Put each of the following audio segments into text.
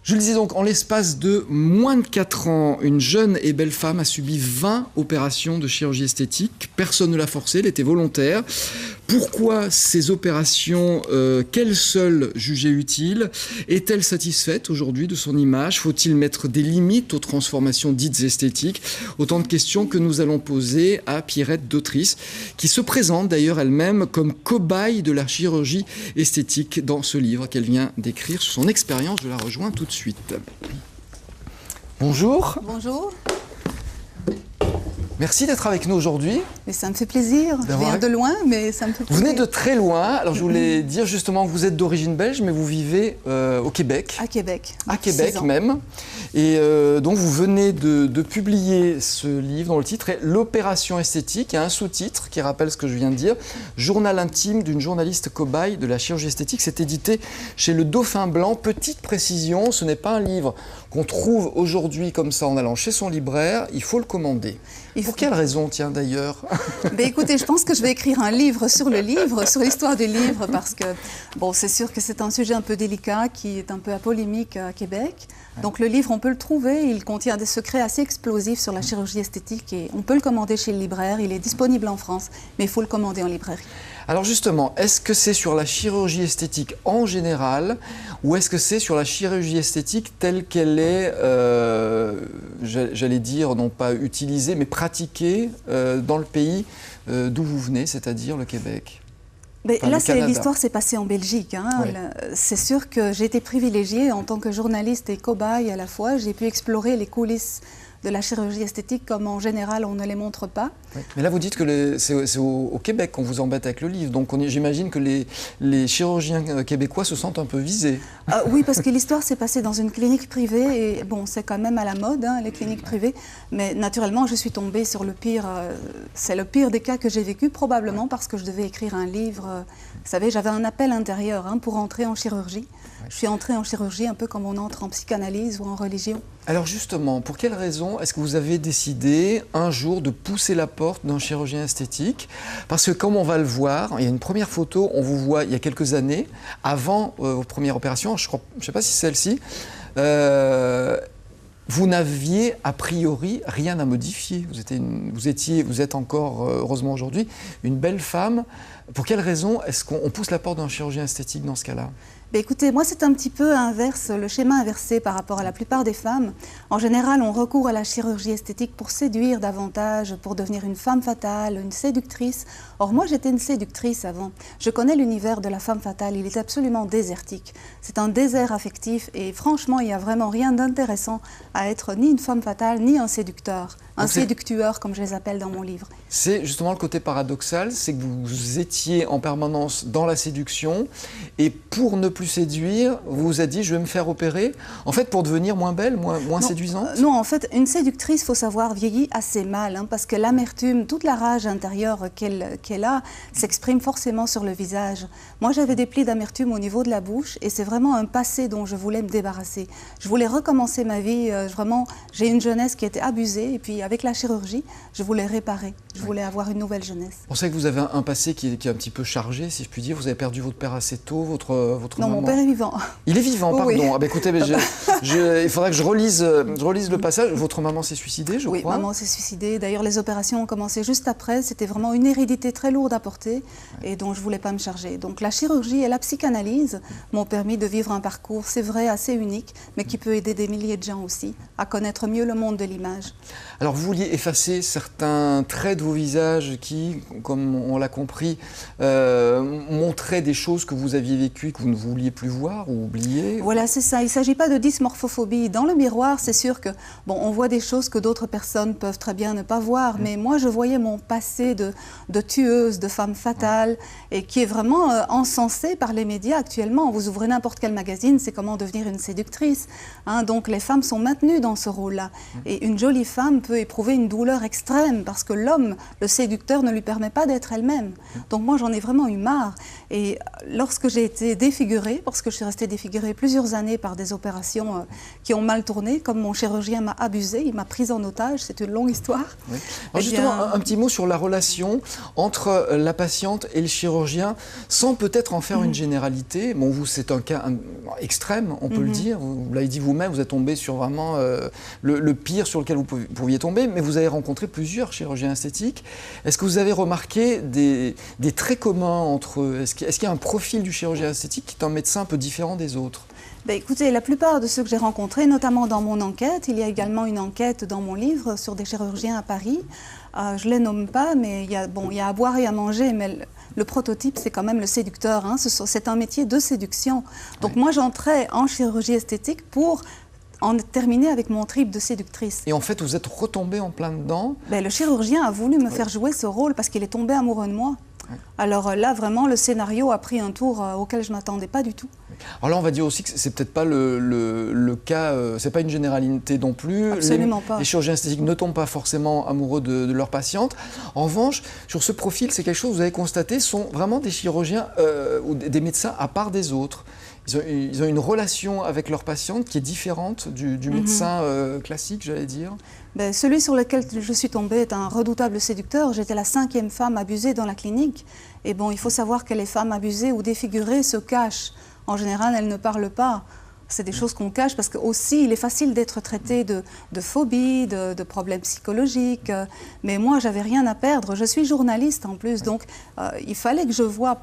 Je le disais donc, en l'espace de moins de 4 ans, une jeune et belle femme a subi 20 opérations de chirurgie esthétique. Personne ne l'a forcée, elle était volontaire. Pourquoi ces opérations, qu'elle seule jugeait utiles? Est-elle satisfaite aujourd'hui de son image? Faut-il mettre des limites aux transformations dites esthétiques? Autant de questions que nous allons poser à Pierrette Dautris, qui se présente d'ailleurs elle-même comme cobaye de la chirurgie esthétique dans ce livre qu'elle vient d'écrire sur son expérience. Je la rejoins tout de suite. Bonjour. Bonjour. Merci d'être avec nous aujourd'hui. Mais ça me fait plaisir. Je viens de loin, mais ça me fait plaisir. Vous venez de très loin. Alors je voulais dire justement que vous êtes d'origine belge, mais vous vivez au Québec. À Québec. À Québec même. Et donc vous venez de publier ce livre dont le titre est L'opération esthétique. Il y a un sous-titre qui rappelle ce que je viens de dire. Journal intime d'une journaliste cobaye de la chirurgie esthétique. C'est édité chez Le Dauphin Blanc. Petite précision, ce n'est pas un livre qu'on trouve aujourd'hui comme ça en allant chez son libraire. Il faut le commander. Pour quelle raison, tiens, d'ailleurs? Écoutez, je pense que je vais écrire un livre, sur l'histoire du livre, parce que, bon, c'est sûr que c'est un sujet un peu délicat, qui est un peu polémique à Québec. Donc le livre, on peut le trouver, il contient des secrets assez explosifs sur la chirurgie esthétique et on peut le commander chez le libraire, il est disponible en France, mais il faut le commander en librairie. Alors justement, est-ce que c'est sur la chirurgie esthétique en général ou est-ce que c'est sur la chirurgie esthétique telle qu'elle est, j'allais dire, non pas utilisée, mais pratiquée dans le pays d'où vous venez, c'est-à-dire le Québec? Là, l'histoire s'est passée en Belgique. Oui. C'est sûr que j'ai été privilégiée en tant que journaliste et cobaye à la fois. J'ai pu explorer les coulisses de la chirurgie esthétique comme en général on ne les montre pas. Oui. Mais là vous dites que c'est au Québec qu'on vous embête avec le livre, donc j'imagine que les chirurgiens québécois se sentent un peu visés. Oui, parce que l'histoire s'est passée dans une clinique privée et bon, c'est quand même à la mode, les cliniques privées, mais naturellement je suis tombée sur le pire, c'est le pire des cas que j'ai vécu, probablement parce que je devais écrire un livre. Vous savez, j'avais un appel intérieur pour entrer en chirurgie. Je suis entrée en chirurgie un peu comme on entre en psychanalyse ou en religion. Alors justement, pour quelle raison est-ce que vous avez décidé un jour de pousser la porte d'un chirurgien esthétique? Parce que comme on va le voir, il y a une première photo, on vous voit il y a quelques années, avant vos premières opérations, je ne sais pas si c'est celle-ci, vous n'aviez a priori rien à modifier. Vous êtes encore, heureusement aujourd'hui, une belle femme. Pour quelle raison est-ce qu'on pousse la porte d'un chirurgien esthétique dans ce cas-là? Écoutez, moi c'est un petit peu inverse, le schéma inversé par rapport à la plupart des femmes. En général, on recourt à la chirurgie esthétique pour séduire davantage, pour devenir une femme fatale, une séductrice. Or moi j'étais une séductrice avant. Je connais l'univers de la femme fatale, il est absolument désertique. C'est un désert affectif et franchement il n'y a vraiment rien d'intéressant à être ni une femme fatale ni un séducteur. Un séductueur comme je les appelle dans mon livre. C'est justement le côté paradoxal, c'est que vous étiez en permanence dans la séduction et pour ne plus séduire, vous vous êtes dit je vais me faire opérer, en fait pour devenir moins belle, moins séduisante? Non, en fait une séductrice, il faut savoir, vieillit assez mal parce que l'amertume, toute la rage intérieure qu'elle a s'exprime forcément sur le visage. Moi j'avais des plis d'amertume au niveau de la bouche et c'est vraiment un passé dont je voulais me débarrasser. Je voulais recommencer ma vie, vraiment, j'ai une jeunesse qui était abusée et puis avec la chirurgie, je voulais réparer, je voulais avoir une nouvelle jeunesse. On sait que vous avez un passé qui est un petit peu chargé, si je puis dire. Vous avez perdu votre père assez tôt, votre non, maman. Mon père est vivant. Il est vivant, pardon. Oui. Ah, écoutez, il faudra que je relise le passage. Votre maman s'est suicidée, je crois. Oui, maman s'est suicidée. D'ailleurs, les opérations ont commencé juste après. C'était vraiment une hérédité très lourde à porter et dont je ne voulais pas me charger. Donc la chirurgie et la psychanalyse m'ont permis de vivre un parcours, c'est vrai, assez unique, mais qui peut aider des milliers de gens aussi à connaître mieux le monde de l'image. Alors vous vouliez effacer certains traits de vos visages qui, comme on l'a compris, montraient des choses que vous aviez vécues, que vous ne vouliez plus voir ou oublier. Voilà, c'est ça. Il ne s'agit pas de dysmorphophobie. Dans le miroir, c'est sûr que on voit des choses que d'autres personnes peuvent très bien ne pas voir, mais moi je voyais mon passé de tueuse, de femme fatale, et qui est vraiment encensé par les médias actuellement. Vous ouvrez n'importe quel magazine, c'est comment devenir une séductrice. Donc les femmes sont maintenues dans ce rôle-là. Et une jolie femme peut peut éprouver une douleur extrême parce que l'homme, le séducteur, ne lui permet pas d'être elle-même. Donc moi, j'en ai vraiment eu marre. Et lorsque j'ai été défigurée, parce que je suis restée défigurée plusieurs années par des opérations qui ont mal tourné, comme mon chirurgien m'a abusée, il m'a prise en otage, c'est une longue histoire. Oui. Alors justement, un petit mot sur la relation entre la patiente et le chirurgien, sans peut-être en faire une généralité. Bon, vous, c'est un cas extrême, on peut le dire. Vous l'avez dit vous-même, vous êtes tombé sur vraiment le pire sur lequel vous pouviez tomber, mais vous avez rencontré plusieurs chirurgiens esthétiques. Est-ce que vous avez remarqué des traits communs entre eux? Est-ce qu'il y a un profil du chirurgien esthétique qui est un médecin un peu différent des autres? Ben, écoutez, la plupart de ceux que j'ai rencontrés, notamment dans mon enquête, il y a également une enquête dans mon livre sur des chirurgiens à Paris. Je ne les nomme pas, mais il y a à boire et à manger, mais le prototype, c'est quand même le séducteur. Hein. C'est un métier de séduction. Donc moi, j'entrais en chirurgie esthétique pour en terminer avec mon trip de séductrice. Et en fait, vous êtes retombée en plein dedans. Ben, le chirurgien a voulu me faire jouer ce rôle parce qu'il est tombé amoureux de moi. Alors là, vraiment, le scénario a pris un tour auquel je ne m'attendais pas du tout. Alors là, on va dire aussi que c'est peut-être pas le cas, c'est pas une généralité non plus. Absolument pas. Les chirurgiens esthétiques ne tombent pas forcément amoureux de leurs patientes. En revanche, sur ce profil, c'est quelque chose que vous avez constaté, sont vraiment des chirurgiens ou des médecins à part des autres. Ils ont une relation avec leurs patientes qui est différente du médecin classique, j'allais dire. Ben, celui sur lequel je suis tombée est un redoutable séducteur. J'étais la 5e femme abusée dans la clinique. Et bon, il faut savoir que les femmes abusées ou défigurées se cachent. En général, elles ne parlent pas. C'est des choses qu'on cache parce qu'aussi, il est facile d'être traité de phobie, de problèmes psychologiques. Mais moi, j'avais rien à perdre. Je suis journaliste en plus. Donc, il fallait que je voie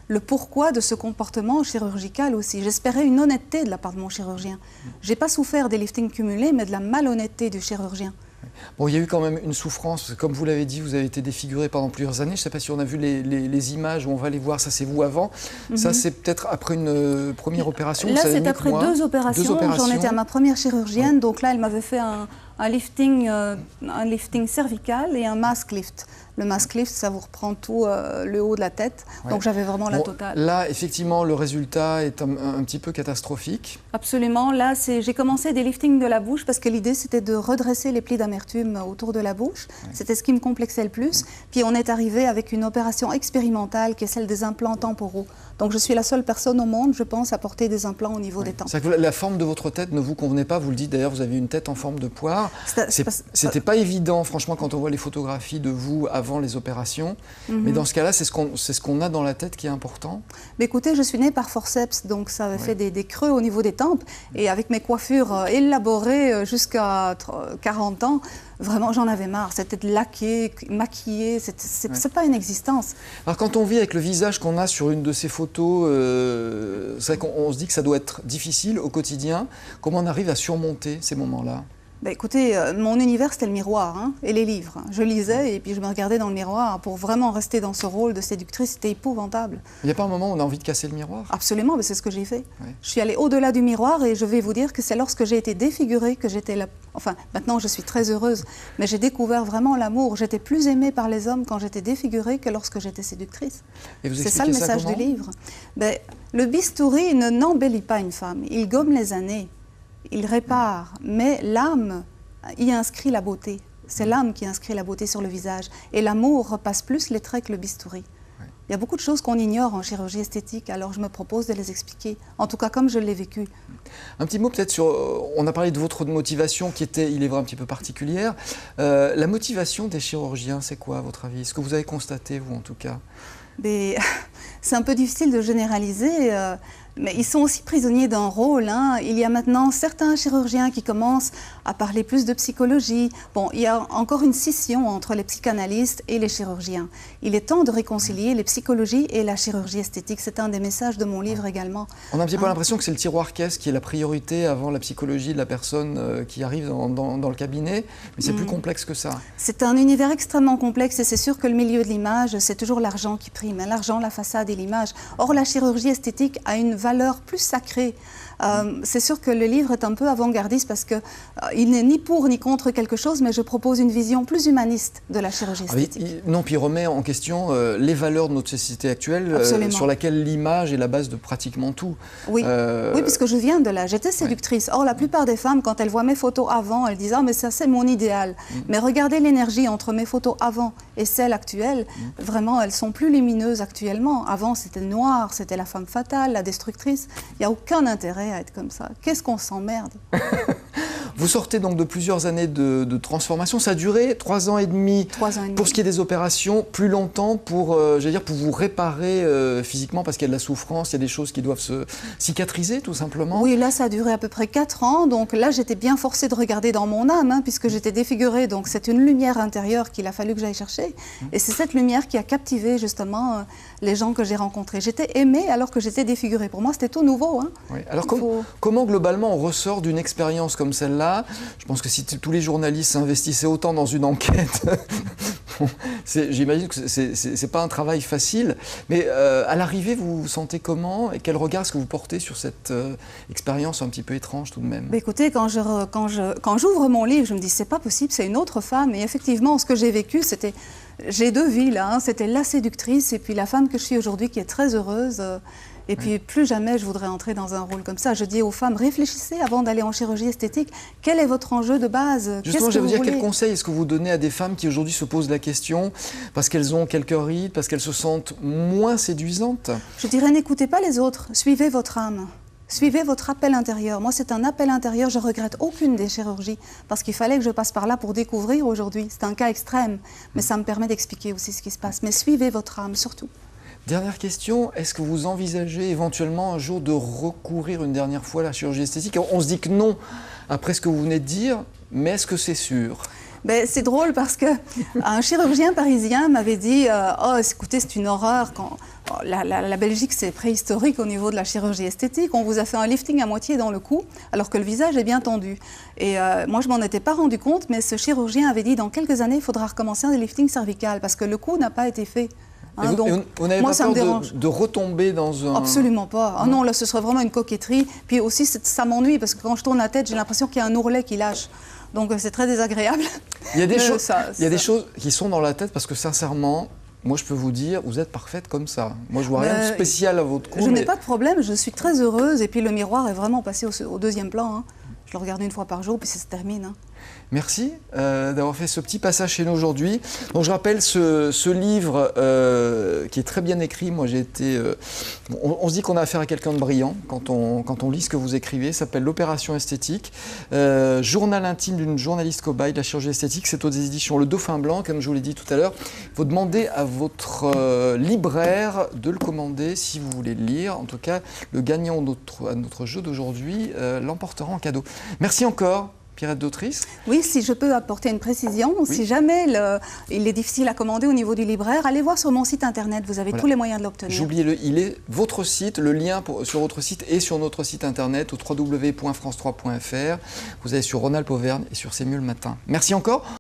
le pourquoi de ce comportement chirurgical aussi. J'espérais une honnêteté de la part de mon chirurgien. Je n'ai pas souffert des liftings cumulés, mais de la malhonnêteté du chirurgien. Bon, il y a eu quand même une souffrance. Comme vous l'avez dit, vous avez été défiguré pendant plusieurs années. Je ne sais pas si on a vu les images où on va les voir. Ça, c'est vous avant. Ça, c'est peut-être après une première opération. Là, c'est après 2 opérations. J'en étais à ma première chirurgienne. Oui. Donc là, elle m'avait fait un lifting cervical et un mask lift. Le mask lift, ça vous reprend tout le haut de la tête. Ouais. Donc j'avais vraiment la totale. Là, effectivement, le résultat est un petit peu catastrophique. Absolument. Là, j'ai commencé des liftings de la bouche parce que l'idée, c'était de redresser les plis d'amertume autour de la bouche. Ouais. C'était ce qui me complexait le plus. Puis on est arrivé avec une opération expérimentale qui est celle des implants temporaux. Donc je suis la seule personne au monde, je pense, à porter des implants au niveau des tempes. C'est-à-dire que la forme de votre tête ne vous convenait pas, vous le dites d'ailleurs, vous avez une tête en forme de poire. C'était pas évident, franchement, quand on voit les photographies de vous avant les opérations. Mais dans ce cas-là, c'est ce qu'on a dans la tête qui est important. Mais écoutez, je suis née par forceps, donc ça avait fait des creux au niveau des tempes. Et avec mes coiffures élaborées jusqu'à 40 ans, vraiment, j'en avais marre. C'était de laquer, maquiller, c'est pas une existence. Alors quand on vit avec le visage qu'on a sur une de ces photos, c'est vrai qu'on se dit que ça doit être difficile au quotidien. Comment on arrive à surmonter ces moments-là ? Ben écoutez, mon univers, c'était le miroir et les livres. Je lisais et puis je me regardais dans le miroir pour vraiment rester dans ce rôle de séductrice. C'était épouvantable. Il n'y a pas un moment où on a envie de casser le miroir ? Absolument, mais c'est ce que j'ai fait. Ouais. Je suis allée au-delà du miroir et je vais vous dire que c'est lorsque j'ai été défigurée que j'étais là. Enfin, maintenant, je suis très heureuse, mais j'ai découvert vraiment l'amour. J'étais plus aimée par les hommes quand j'étais défigurée que lorsque j'étais séductrice. C'est ça le message du livre. Ben, le bistouri n'embellit pas une femme, il gomme les années. Il répare, mais l'âme y inscrit la beauté. C'est l'âme qui inscrit la beauté sur le visage. Et l'amour repasse plus les traits que le bistouri. Oui. Il y a beaucoup de choses qu'on ignore en chirurgie esthétique, alors je me propose de les expliquer, en tout cas comme je l'ai vécu. Un petit mot peut-être sur, on a parlé de votre motivation qui était, il est vrai, un petit peu particulière. La motivation des chirurgiens, c'est quoi à votre avis? Est-ce que vous avez constaté, vous en tout cas? C'est un peu difficile de généraliser, mais ils sont aussi prisonniers d'un rôle. Il y a maintenant certains chirurgiens qui commencent à parler plus de psychologie. Bon, il y a encore une scission entre les psychanalystes et les chirurgiens. Il est temps de réconcilier les psychologies et la chirurgie esthétique. C'est un des messages de mon livre également. On a un petit peu l'impression que c'est le tiroir caisse qui est la priorité avant la psychologie de la personne qui arrive dans le cabinet, mais c'est plus complexe que ça. C'est un univers extrêmement complexe et c'est sûr que le milieu de l'image, c'est toujours l'argent qui prime. L'argent, la façade et l'image. Or, la chirurgie esthétique a une valeur plus sacrée. C'est sûr que le livre est un peu avant-gardiste parce qu'il n'est ni pour ni contre quelque chose, mais je propose une vision plus humaniste de la chirurgie esthétique. Non, puis il remet en question les valeurs de notre société actuelle, sur laquelle l'image est la base de pratiquement tout. Oui, oui, puisque je viens de là, j'étais séductrice. Or, la plupart des femmes, quand elles voient mes photos avant, elles disent « Ah, mais ça, c'est mon idéal ». Mais regardez l'énergie entre mes photos avant et celles actuelles. Vraiment, elles sont plus lumineuses actuellement. Avant, c'était noir, c'était la femme fatale, la destructrice. Il n'y a aucun intérêt à être comme ça. Qu'est-ce qu'on s'emmerde. Vous sortez donc de plusieurs années de transformation. Ça a duré 3 ans et demi. 3 ans et demi. Pour ce qui est des opérations, plus longtemps pour vous réparer physiquement parce qu'il y a de la souffrance, il y a des choses qui doivent se cicatriser tout simplement. Oui, là ça a duré à peu près 4 ans. Donc là j'étais bien forcée de regarder dans mon âme puisque j'étais défigurée. Donc c'est une lumière intérieure qu'il a fallu que j'aille chercher. Et c'est cette lumière qui a captivé justement les gens que j'ai rencontrés. J'étais aimée alors que j'étais défigurée. Pour moi c'était tout nouveau. Oui. Alors comment globalement on ressort d'une expérience comme celle-là? Je pense que si tous les journalistes s'investissaient autant dans une enquête, j'imagine que c'est pas un travail facile. Mais à l'arrivée, vous vous sentez comment et quel regard est-ce que vous portez sur cette expérience un petit peu étrange tout de même? Écoutez, quand j'ouvre mon livre, je me dis c'est pas possible, c'est une autre femme. Et effectivement, ce que j'ai vécu, c'était j'ai 2 vies là. C'était la séductrice et puis la femme que je suis aujourd'hui qui est très heureuse. Et puis, plus jamais je voudrais entrer dans un rôle comme ça. Je dis aux femmes, réfléchissez avant d'aller en chirurgie esthétique. Quel est votre enjeu de base? Justement, je vais vous dire, quel conseil est-ce que vous donnez à des femmes qui aujourd'hui se posent la question parce qu'elles ont quelques rides, parce qu'elles se sentent moins séduisantes? Je dirais, n'écoutez pas les autres, suivez votre âme. Suivez votre appel intérieur. Moi, c'est un appel intérieur. Je ne regrette aucune des chirurgies parce qu'il fallait que je passe par là pour découvrir aujourd'hui. C'est un cas extrême, mais ça me permet d'expliquer aussi ce qui se passe. Mais suivez votre âme, surtout. Dernière question, est-ce que vous envisagez éventuellement un jour de recourir une dernière fois à la chirurgie esthétique? On se dit que non, après ce que vous venez de dire, mais est-ce que c'est sûr? C'est drôle parce qu'un chirurgien parisien m'avait dit « Oh, écoutez, c'est une horreur. La Belgique, c'est préhistorique au niveau de la chirurgie esthétique. On vous a fait un lifting à moitié dans le cou, alors que le visage est bien tendu. » Et moi, je ne m'en étais pas rendu compte, mais ce chirurgien avait dit « Dans quelques années, il faudra recommencer un lifting cervical parce que le cou n'a pas été fait. » Donc, vous n'avez pas peur de retomber dans un... Absolument pas. Ah non, là, ce serait vraiment une coquetterie. Puis aussi, ça m'ennuie parce que quand je tourne la tête, j'ai l'impression qu'il y a un ourlet qui lâche. Donc, c'est très désagréable. Il y a des choses qui sont dans la tête parce que, sincèrement, moi, je peux vous dire, vous êtes parfaite comme ça. Moi, je vois rien de spécial à votre cou. Je n'ai pas de problème, je suis très heureuse. Et puis, le miroir est vraiment passé au 2e plan. Je le regarde une fois par jour, puis ça se termine. Merci d'avoir fait ce petit passage chez nous aujourd'hui. Donc je rappelle ce livre qui est très bien écrit. Moi j'ai été... on se dit qu'on a affaire à quelqu'un de brillant quand on lit ce que vous écrivez. Ça s'appelle L'Opération esthétique. Journal intime d'une journaliste cobaye de la chirurgie esthétique. C'est aux éditions Le Dauphin Blanc, comme je vous l'ai dit tout à l'heure. Il faut demander à votre libraire de le commander si vous voulez le lire. En tout cas, le gagnant à notre jeu d'aujourd'hui l'emportera en cadeau. Merci encore. Pierrette Dautrice. Oui, si je peux apporter une précision, si jamais il est difficile à commander au niveau du libraire, allez voir sur mon site internet, vous avez tous les moyens de l'obtenir. J'oubliais, il est votre site, le lien sur votre site et sur notre site internet au www.france3.fr. Vous allez sur Rhône-Alpes Auvergne et sur C'est mieux le matin. Merci encore.